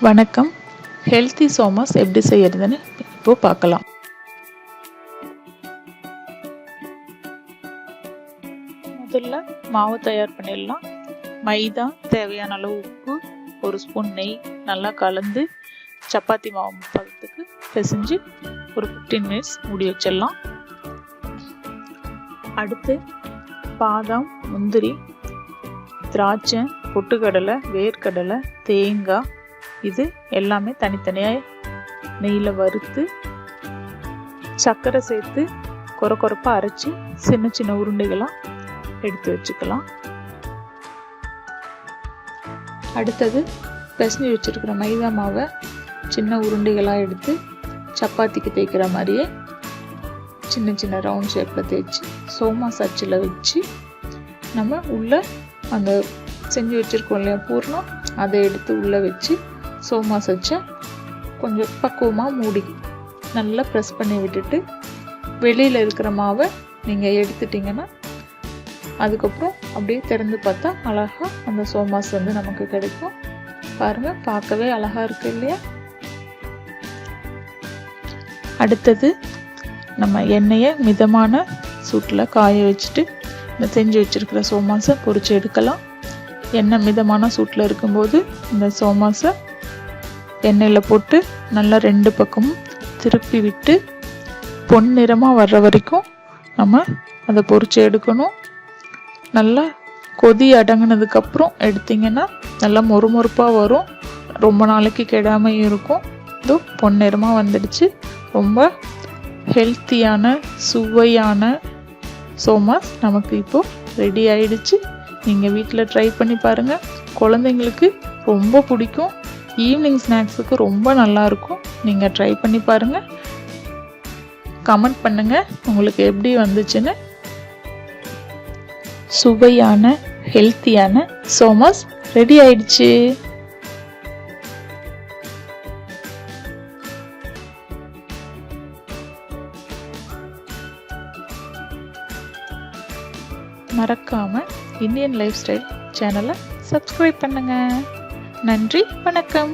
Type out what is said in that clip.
வணக்கம். ஹெல்த்தி சோமாஸ் எப்படி செய்யறதுன்னு இப்போ பார்க்கலாம். முதல்ல மாவு தயார் பண்ணிடலாம். மைதா, தேவையான அளவு உப்பு, ஒரு ஸ்பூன் நெய் நல்லா கலந்து சப்பாத்தி மாவு பதத்துக்கு பிசைஞ்சு ஒரு 15 மினிட்ஸ் மூடி வச்சிடலாம். அடுத்து பாதாம், முந்திரி, திராட்சை, பொட்டுக்கடலை, வேர்க்கடலை, தேங்காய் இது எல்லாமே தனித்தனியாக நெய்யில் வறுத்து சர்க்கரை சேர்த்து கொரப்பாக அரைச்சி சின்ன சின்ன உருண்டைகளாக எடுத்து வச்சுக்கலாம். அடுத்தது பிசைஞ்சு வச்சுருக்கிற மைதா மாவை சின்ன உருண்டைகளாக எடுத்து சப்பாத்திக்கு தேய்க்கிற மாதிரியே சின்ன சின்ன ரவுண்ட் ஷேப்பில் தேய்ச்சி சோமாஸ் அச்சில் வச்சு நம்ம உள்ளே அந்த செஞ்சு வச்சுருக்கோம் இல்லையா பூர்ணம், அதை எடுத்து உள்ளே வச்சு சோமாஸ் வச்ச கொஞ்சம் பக்குவமாக மூடி நல்லா ப்ரெஸ் பண்ணி விட்டுட்டு வெளியில் இருக்கிற மாவை நீங்கள் எடுத்துட்டிங்கன்னா அதுக்கப்புறம் அப்படியே திறந்து பார்த்தா அழகாக அந்த சோமாஸ் நமக்கு கிடைக்கும். பாருங்கள், பார்க்கவே அழகாக இருக்குது இல்லையா? அடுத்தது நம்ம எண்ணெயை மிதமான சூட்டில் காய வச்சுட்டு இந்த செஞ்சு வச்சுருக்கிற சோமாஸை பொரிச்சு எடுக்கலாம். எண்ணெய் மிதமான சூட்டில் இருக்கும்போது இந்த சோமாஸை எண்ணெயில் போட்டு நல்லா 2 பக்கமும் திருப்பி விட்டு பொன்னிறமாக வர்ற வரைக்கும் நம்ம அதை பொரிச்சு எடுக்கணும். நல்லா கொதி அடங்கினதுக்கப்புறம் எடுத்திங்கன்னா நல்லா மொறுமொறுப்பாக வரும். ரொம்ப நாளைக்கு கெடாமல் இருக்கும். இதோ பொன்னிறமாக வந்துடுச்சு. ரொம்ப ஹெல்த்தியான சுவையான சோமாஸ் நமக்கு இப்போது ரெடி ஆயிடுச்சு. நீங்கள் வீட்டில் ட்ரை பண்ணி பாருங்கள். குழந்தைங்களுக்கு ரொம்ப பிடிக்கும். ஈவினிங் ஸ்நாக்ஸுக்கு ரொம்ப நல்லாயிருக்கும். நீங்கள் ட்ரை பண்ணி பாருங்கள். கமெண்ட் பண்ணுங்கள் உங்களுக்கு எப்படி வந்துச்சுன்னு. சுவையான ஹெல்த்தியான சோமாஸ் ரெடி ஆயிடுச்சு. மறக்காமல் இந்தியன் லைஃப் ஸ்டைல் சேனலை சப்ஸ்கிரைப் பண்ணுங்கள். நன்றி, வணக்கம்.